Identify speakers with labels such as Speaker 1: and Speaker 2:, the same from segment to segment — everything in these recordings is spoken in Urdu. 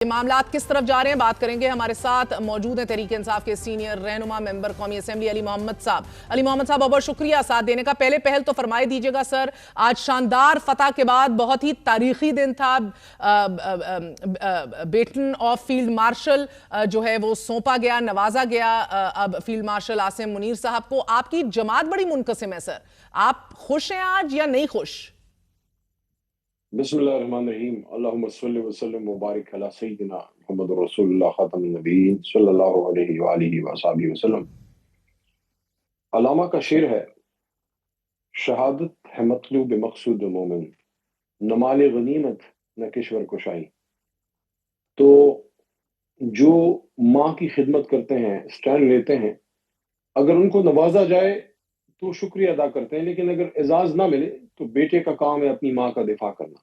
Speaker 1: معاملات کس طرف جا رہے ہیں بات کریں گے. ہمارے ساتھ موجود ہیں تحریک انصاف کے سینئر رہنما ممبر قومی اسمبلی علی محمد صاحب. علی محمد صاحب بہت شکریہ ساتھ دینے کا. پہلے پہل تو فرمائے دیجئے گا سر, آج شاندار فتح کے بعد بہت ہی تاریخی دن تھا. بیٹن آف فیلڈ مارشل جو ہے وہ سونپا گیا, نوازا گیا اب فیلڈ مارشل عاصم منیر صاحب کو. آپ کی جماعت بڑی منقسم ہے سر, آپ خوش ہیں آج یا نہیں خوش؟
Speaker 2: بسم اللہ الرحمن الرحیم. اللہم صلی وسلم مبارک علی سیدنا محمد رسول اللہ خاتم النبیین صلی اللہ علیہ وآلہ وصحبہ وسلم. علامہ کا شعر ہے, شہادت ہے مطلوب مقصود مومن, نہ مال غنیمت نہ کشور کشائی. تو جو ماں کی خدمت کرتے ہیں, سٹینڈ لیتے ہیں, اگر ان کو نوازا جائے تو شکریہ ادا کرتے ہیں, لیکن اگر اعزاز نہ ملے تو بیٹے کا کام ہے اپنی ماں کا دفاع کرنا.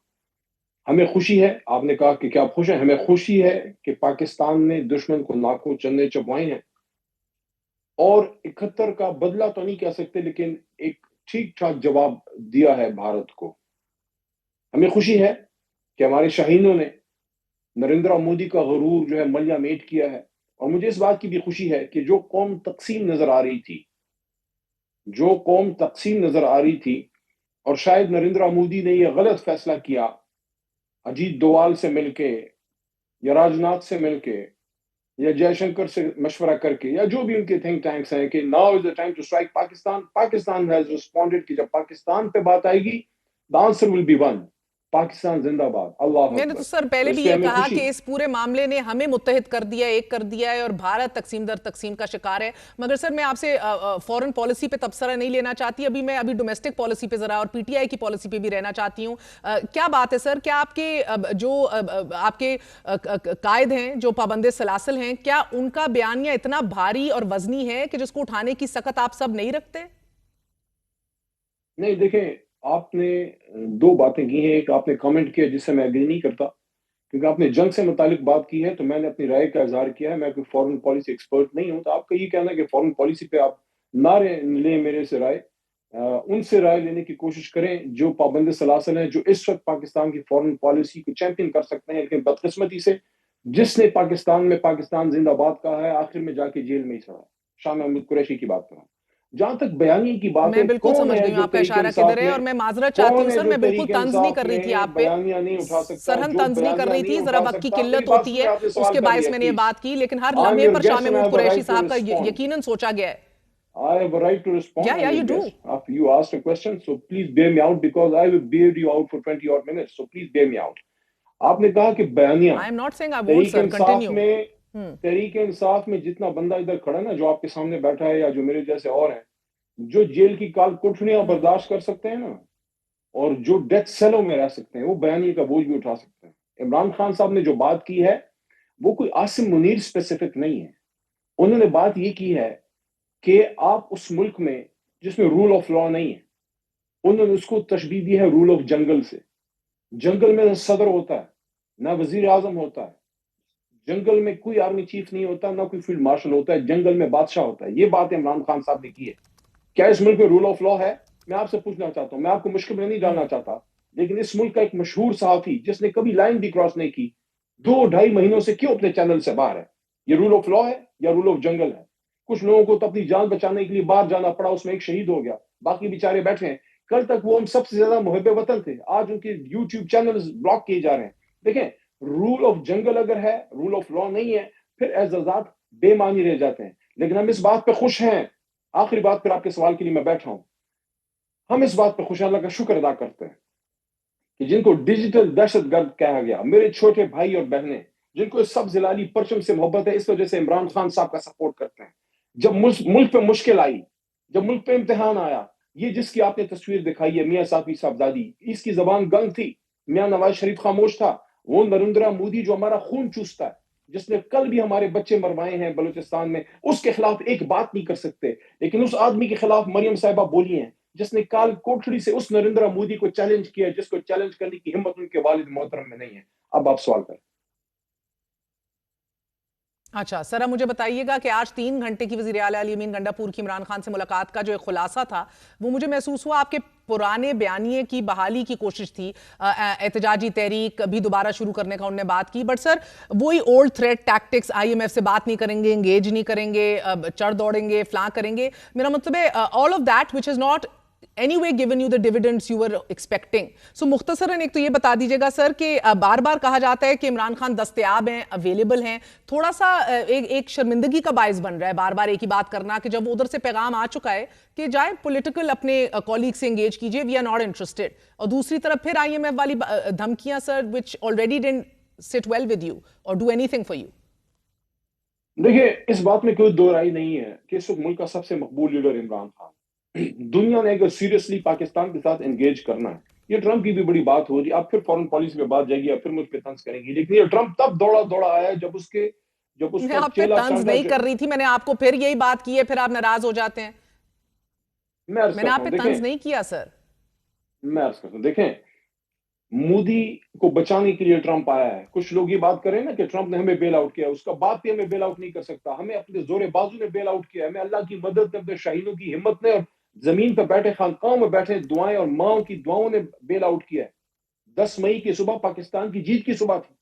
Speaker 2: ہمیں خوشی ہے, آپ نے کہا کہ کیا آپ خوش ہیں, ہمیں خوشی ہے کہ پاکستان نے دشمن کو ناکوں چنے چبوائے ہیں, اور 71 کا بدلہ تو نہیں کہہ سکتے لیکن ایک ٹھیک ٹھاک جواب دیا ہے بھارت کو. ہمیں خوشی ہے کہ ہمارے شاہینوں نے نریندر مودی کا غرور جو ہے ملیا میٹ کیا ہے, اور مجھے اس بات کی بھی خوشی ہے کہ جو قوم تقسیم نظر آ رہی تھی اور شاید نریندر مودی نے یہ غلط فیصلہ کیا اجیت دوال سے مل کے یا راجناتھ سے مل کے یا جے شنکر سے مشورہ کر کے یا جو بھی ان کے تھنک ٹینکس ہیں, کہ now is the time to strike Pakistan. Pakistan has responded کہ جب پاکستان پہ بات آئے گی the answer will be one. Pakistan زندہ باد, اللہ
Speaker 1: میں نے تو
Speaker 2: اکبر.
Speaker 1: سر پہلے بھی یہ کہا کہ اس پورے معاملے نے ہمیں متحد کر دیا, ایک کر دیا ہے, اور بھارت تقسیم در تقسیم کا شکار ہے. مگر سر میں آپ سے فورن پالیسی پہ تبصرہ نہیں لینا چاہتی, ابھی ڈومیسٹک پالیسی پہ ذرا اور پی ٹی آئی کی پالیسی پہ بھی رہنا چاہتی ہوں. کیا بات ہے سر, کیا آپ کے جو آپ کے قائد ہیں جو پابند سلاسل ہیں, کیا ان کا بیانیہ اتنا بھاری اور وزنی ہے کہ جس کو اٹھانے کی سکت آپ سب نہیں رکھتے؟
Speaker 2: نہیں, دیکھیں آپ نے دو باتیں کی ہیں. ایک آپ نے کامنٹ کیا جس سے میں اگری نہیں کرتا, کیونکہ آپ نے جنگ سے متعلق بات کی ہے تو میں نے اپنی رائے کا اظہار کیا ہے. میں کوئی فورن پالیسی ایکسپرٹ نہیں ہوں, تو آپ کا یہ کہنا ہے کہ فورن پالیسی پہ آپ نہ لیں میرے سے رائے, ان سے رائے لینے کی کوشش کریں جو پابند سلاسل ہیں, جو اس وقت پاکستان کی فورن پالیسی کو چیمپئن کر سکتے ہیں. لیکن بدقسمتی سے جس نے پاکستان میں پاکستان زندہ باد کہا ہے, آخر میں جا کے جیل میں ہی سڑا. شاہ محمود قریشی کی بات کر رہا ہوں. جہاں تک بیانیے کی بات
Speaker 1: میں
Speaker 2: ہے,
Speaker 1: بالکل
Speaker 2: کون
Speaker 1: سمجھ
Speaker 2: ہے
Speaker 1: گئی ہوں
Speaker 2: جو
Speaker 1: آپ کا
Speaker 2: تحریک
Speaker 1: اشارہ کدھر
Speaker 2: انصاف
Speaker 1: ہے,
Speaker 2: میں
Speaker 1: اور میں معذرت چاہتی
Speaker 2: کون
Speaker 1: ہوں
Speaker 2: ہے
Speaker 1: سر,
Speaker 2: جو
Speaker 1: میں بالکل
Speaker 2: تحریک
Speaker 1: طنز نہیں
Speaker 2: انصاف
Speaker 1: کر رہی تھی
Speaker 2: میں
Speaker 1: آپ پہ.
Speaker 2: بیانیہ نہیں اٹھا سکتا,
Speaker 1: سرہن
Speaker 2: جو
Speaker 1: طنز نہیں کر
Speaker 2: بیانیہ
Speaker 1: رہی
Speaker 2: نہیں
Speaker 1: تھی, ذرا
Speaker 2: اٹھا
Speaker 1: وقت کی
Speaker 2: سکتا. میری
Speaker 1: قلت
Speaker 2: بات
Speaker 1: ہوتی
Speaker 2: سنیں,
Speaker 1: ہے,
Speaker 2: آپ نے
Speaker 1: اس
Speaker 2: سوال
Speaker 1: کے
Speaker 2: کر
Speaker 1: باعث
Speaker 2: لیا.
Speaker 1: میں نے یہ
Speaker 2: پلیز,
Speaker 1: بات کی, لیکن ہر
Speaker 2: I'm
Speaker 1: لمحے
Speaker 2: your
Speaker 1: per Shah
Speaker 2: guest and I
Speaker 1: Mahmood
Speaker 2: have a
Speaker 1: Qureshi
Speaker 2: right to
Speaker 1: صاحب کا
Speaker 2: respond.
Speaker 1: یقیناً سوچا گیا ہے.
Speaker 2: I have a right to respond. I'm
Speaker 1: Yeah,
Speaker 2: your
Speaker 1: you do.
Speaker 2: guest. You asked a question, so please bear me out because I will bear you out for 20 odd minutes. So please bear me out. آپ نے کہا کہ بیانیہ
Speaker 1: I am not saying I won't,
Speaker 2: تحریک
Speaker 1: sir.
Speaker 2: انصاف
Speaker 1: Continue.
Speaker 2: میں تحریک انصاف میں جتنا بندہ ادھر کھڑا ہے نا, جو آپ کے سامنے بیٹھا ہے یا جو میرے جیسے اور ہیں, جو جیل کی کال کوٹھڑیاں برداشت کر سکتے ہیں نا, اور جو ڈیتھ سیلوں میں رہ سکتے ہیں, وہ بیانیے کا بوجھ بھی اٹھا سکتے ہیں. عمران خان صاحب نے جو بات کی ہے وہ کوئی عاصم منیر اسپیسیفک نہیں ہے. انہوں نے بات یہ کی ہے کہ آپ اس ملک میں جس میں رول آف لا نہیں ہے, انہوں نے اس کو تشبیہ دی ہے رول آف جنگل سے. جنگل میں نہ صدر ہوتا ہے, نہ وزیر اعظم ہوتا ہے, جنگل میں کوئی آرمی چیف نہیں ہوتا, نہ کوئی فیلڈ مارشل ہوتا ہے, جنگل میں بادشاہ ہوتا ہے. یہ بات عمران خان صاحب نے کی ہے. کیا اس ملک میں رول آف لا ہے؟ میں آپ سے پوچھنا چاہتا ہوں, میں آپ کو مشکل میں نہیں ڈالنا چاہتا, لیکن اس ملک کا ایک مشہور صحافی جس نے کبھی لائن بھی کراس نہیں کی, 2-2.5 مہینوں سے کیوں اپنے چینل سے باہر ہے؟ یہ رول آف لا ہے یا رول آف جنگل ہے؟ کچھ لوگوں کو تو اپنی جان بچانے کے لیے باہر جانا پڑا, اس میں ایک شہید ہو گیا, باقی بیچارے بیٹھے ہیں. کل تک وہ ہم سب سے زیادہ محب وطن تھے, آج ان کے یوٹیوب چینلز بلاک کیے جا رہے ہیں. دیکھیں, رول آف جنگل اگر ہے, رول آف لا نہیں ہے, پھر اعزازات بے معنی رہ جاتے ہیں. لیکن ہم اس بات پہ خوش ہیں, آخری بات پھر آپ کے سوال کے لیے میں بیٹھا ہوں, ہم اس بات پہ خوش ہیں, اللہ کا شکر ادا کرتے ہیں کہ جن کو ڈیجیٹل دہشت گرد کہا گیا, میرے چھوٹے بھائی اور بہنیں جن کو اس سب زلالی پرچم سے محبت ہے, اس وجہ سے عمران خان صاحب کا سپورٹ کرتے ہیں. جب ملک پہ مشکل آئی, جب ملک پہ امتحان آیا, یہ جس کی آپ نے تصویر دکھائی ہے میاں صافی صاحبزادی, اس کی زبان گنگ تھی, میاں نواز شریف خاموش تھا. وہ نریندر مودی جو ہمارا خون چوستا ہے, جس نے کل بھی ہمارے بچے مروائے ہیں بلوچستان میں, اس کے خلاف ایک بات نہیں کر سکتے. لیکن اس آدمی کے خلاف مریم صاحبہ بولی ہیں جس نے کال کوٹڑی سے اس نریندر مودی کو چیلنج کیا, جس کو چیلنج کرنے کی ہمت ان کے والد محترم میں نہیں ہے. اب آپ سوال کریں.
Speaker 1: اچھا سر، اب مجھے بتائیے گا کہ آج 3 گھنٹے کی وزیر اعلیٰ علی امین گنڈاپور کی عمران خان سے ملاقات کا جو ایک خلاصہ تھا، وہ مجھے محسوس ہوا آپ کے پرانے بیانیے کی بحالی کی کوشش تھی، احتجاجی تحریک بھی دوبارہ شروع کرنے کا انہوں نے بات کی، بٹ سر وہی old threat tactics, I M F سے بات نہیں کریں گے، انگیج نہیں کریں گے، چڑھ دوڑیں گے، فلاں کریں گے، میرا مطلب ہے all of that which is not anyway given you the dividends you were expecting. So مختصراً ایک تو یہ بتا دیجئے گا سر کہ بار بار کہا جاتا ہے کہ عمران خان دستیاب ہیں، اویلیبل ہیں، تھوڑا سا ایک شرمندگی کا باعث بن رہا ہے بار بار ایک ہی بات کرنا، کہ جب ادھر سے پیغام آ چکا ہے کہ جائیں پولیٹیکل اپنے کولیگ سے انگیج کیجئے، وی آر ناٹ انٹرسٹڈ، اور دوسری طرف پھر آئی ایم ایف والی دھمکیاں سر which already didn't sit well with you or do anything for you.
Speaker 2: دیکھیں اس بات میں کوئی دو رائے نہیں ہے کہ اس وقت ملک کا سب سے مقبول لیڈر عمران خان، دنیا نے اگر سیریسلی پاکستان کے ساتھ انگیج کرنا ہے، یہ ٹرمپ کی بھی بڑی بات ہو رہی ہے، آپ پھر فورن پالیسی پہ بات جائے گی، آپ پھر مجھ پہ طنز کریں گی، لیکن یہ ٹرمپ تب دوڑا آیا ہے جب اس
Speaker 1: میں
Speaker 2: کا
Speaker 1: آپ پہ
Speaker 2: چیلا
Speaker 1: طنز
Speaker 2: چانٹا
Speaker 1: نہیں کر رہی تھی، میں نے آپ کو پھر یہی بات کی ہے، پھر آپ ناراض ہو جاتے ہیں.
Speaker 2: میں عرض
Speaker 1: میں نے
Speaker 2: کرتا
Speaker 1: آپ
Speaker 2: ہوں
Speaker 1: پہ طنز نہیں کیا سر.
Speaker 2: میں عرض کرتا ہوں دیکھیں مودی کو بچانے کے لیے ٹرمپ آیا ہے. کچھ لوگ یہ بات کریں نا کہ ٹرمپ نے ہمیں بیل آؤٹ کیا، اس کا باپ بھی ہمیں بیل آؤٹ نہیں کر سکتا، ہمیں اپنے زور بازو نے بیل آؤٹ کیا، ہمیں اللہ کی مدد نے، اپنے شاہینوں کی ہمت نے، اور زمین پہ بیٹھے خانقاہوں میں بیٹھے دعائیں اور ماؤں کی دعاؤں نے بیل آؤٹ کیا ہے. 10 مئی کی صبح پاکستان کی جیت کی صبح تھی،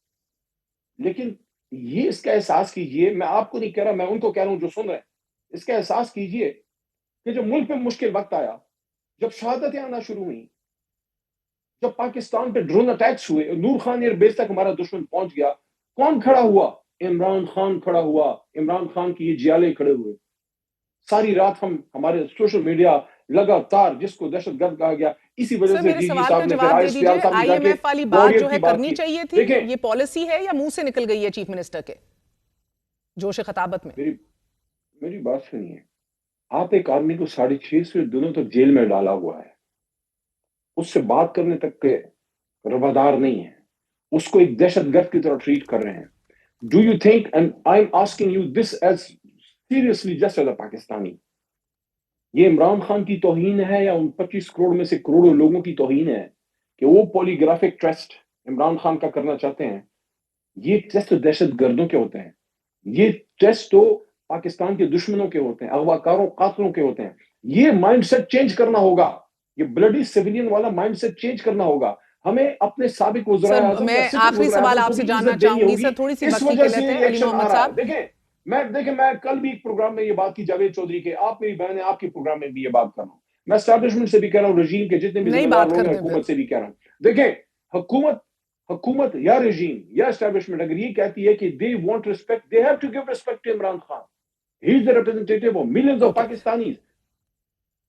Speaker 2: لیکن یہ اس کا احساس کیجئے، میں آپ کو نہیں کہہ رہا، میں ان کو کہہ رہا ہوں جو سن رہے ہیں، اس کا احساس کیجئے کہ جب ملک پہ مشکل وقت آیا، جب شہادتیں آنا شروع ہوئیں، جب پاکستان پہ ڈرون اٹیکس ہوئے، نور خان ایئر بیس تک ہمارا دشمن پہنچ گیا، کون کھڑا ہوا؟ عمران خان کھڑا ہوا. عمران خان کی یہ جیالے کھڑے ہوئے. ساری رات ہمارے سوشل میڈیا لگاتار، جس کو دہشت گرد کہا گیا، اسی وجہ
Speaker 1: سر
Speaker 2: سے
Speaker 1: میرے
Speaker 2: ڈی جی
Speaker 1: سوال کا
Speaker 2: صاحب نے پھر
Speaker 1: جواب دے
Speaker 2: آئی ایس پی
Speaker 1: دیجئے،
Speaker 2: آر صاحب نے
Speaker 1: آئی
Speaker 2: جا
Speaker 1: ایم
Speaker 2: کے
Speaker 1: ایف والی بات
Speaker 2: وارئر
Speaker 1: جو ہے
Speaker 2: کی بات
Speaker 1: کرنی
Speaker 2: کی.
Speaker 1: چاہیے تھی،
Speaker 2: دیکھیں
Speaker 1: یہ پالیسی ہے یا منہ سے نکل گئی ہے چیف منسٹر کے جوش خطابت میں؟
Speaker 2: میری بات سنیے، آپ ایک آدمی کو 6.5 دنوں تک جیل میں ڈالا ہوا ہے، اس سے بات کرنے تک کے روادار نہیں ہے، اس کو ایک دہشت گرد کی طرح ٹریٹ کر رہے ہیں. Do you think, and I'm asking you this as seriously just as a Pakistani, یہ عمران خان کی توہین ہے یا ان 25 کروڑ میں سے کروڑوں لوگوں کی توہین ہے کہ وہ پولی گرافک ٹیسٹ عمران خان کا کرنا چاہتے ہیں؟ یہ ٹیسٹ دہشت گردوں کے ہوتے ہیں، یہ ٹیسٹ تو پاکستان کے دشمنوں کے ہوتے ہیں، اغوا کاروں قاتلوں کے ہوتے ہیں. یہ مائنڈ سیٹ چینج کرنا ہوگا، یہ بلڈی سیویلین والا مائنڈ سیٹ چینج کرنا ہوگا. ہمیں اپنے سابق وزرائے
Speaker 1: سر
Speaker 2: اعظم یا
Speaker 1: میں
Speaker 2: سٹنگ
Speaker 1: آخری
Speaker 2: وزرائے
Speaker 1: سوال
Speaker 2: اعظم
Speaker 1: آپ
Speaker 2: کو
Speaker 1: سے
Speaker 2: بھی
Speaker 1: جاننا
Speaker 2: عزت دینی
Speaker 1: چاہوں گی
Speaker 2: ہوگی.
Speaker 1: سر، تھوڑی سی
Speaker 2: اس
Speaker 1: وقت کی
Speaker 2: وجہ سے
Speaker 1: قلت ہے
Speaker 2: یہ
Speaker 1: علی
Speaker 2: ایکشن
Speaker 1: محمد
Speaker 2: ہمارا ہے.
Speaker 1: صاحب.
Speaker 2: دیکھیں میں کل بھی ایک پروگرام میں یہ بات کی جاوید چودھری کے، آپ میری بہن ہے، آپ کے پروگرام میں بھی یہ بات کر رہا ہوں، میں اسٹیبلشمنٹ سے بھی کہہ رہا ہوں، رجیم کے جتنے بھی
Speaker 1: نہیں
Speaker 2: ذمہ دار
Speaker 1: بات
Speaker 2: لوگ
Speaker 1: کر
Speaker 2: ہیں
Speaker 1: دیں پھر.
Speaker 2: حکومت سے بھی کہہ رہا ہوں. دیکھیں حکومت یا رجیم یا اسٹیبلشمنٹ اگر یہ کہتی ہے کہ they want respect, they have to give respect to Imran Khan. He is the representative of millions of
Speaker 1: okay
Speaker 2: Pakistanis.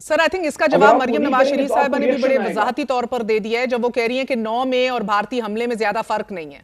Speaker 1: Sir I think اس کا
Speaker 2: اگر
Speaker 1: جواب
Speaker 2: آپ وہ
Speaker 1: مریم
Speaker 2: نہیں
Speaker 1: نواز
Speaker 2: کریں گے
Speaker 1: شریف
Speaker 2: تو آپ
Speaker 1: صاحبہ
Speaker 2: کو
Speaker 1: نے بھی بڑے
Speaker 2: ریئیکشن آئے گا.
Speaker 1: وضاحتی طور پر دے دیا ہے، جب وہ کہہ رہی ہیں کہ 9 میں اور بھارتی حملے میں زیادہ فرق نہیں ہے.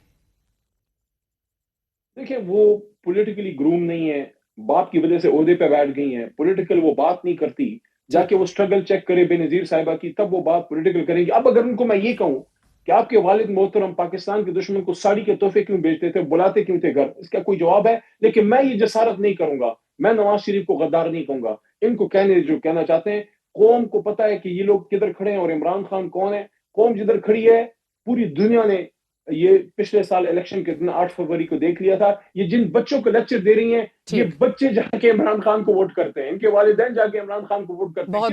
Speaker 2: دیکھیں وہ پولیٹیکلی گروم نہیں ہے، باپ کی وجہ سے عہدے پہ بیٹھ گئی ہیں، پولیٹیکل وہ بات نہیں کرتی، جا کے
Speaker 1: ٹھیک ہے.
Speaker 2: وہ سٹرگل چیک کرے بے نظیر صاحبہ کی، تب وہ بات پولیٹیکل کریں گی. اب اگر ان کو میں یہ کہوں کہ آپ کے والد محترم پاکستان کے دشمن کو ساڑی کے تحفے کیوں بیچتے تھے، بلاتے کیوں تھے گھر، اس کا کوئی جواب ہے؟ لیکن میں یہ جسارت نہیں کروں گا، میں نواز شریف کو غدار نہیں کہوں گا. ان کو کہنے جو کہنا چاہتے ہیں، قوم کو پتا ہے کہ یہ لوگ کدھر کھڑے ہیں اور عمران خان کون ہے. قوم جدھر کھڑی ہے، پوری دنیا نے یہ پچھلے سال الیکشن کے دن 8 فروری کو دیکھ لیا تھا. یہ جن بچوں کو لیکچر دے رہی ہیں، یہ
Speaker 1: ٹھیک.
Speaker 2: بچے جا کے عمران خان کو ووٹ کرتے ہیں، ان کے والدین جا کے عمران خان کو ووٹ کرتے ہیں.
Speaker 1: بہت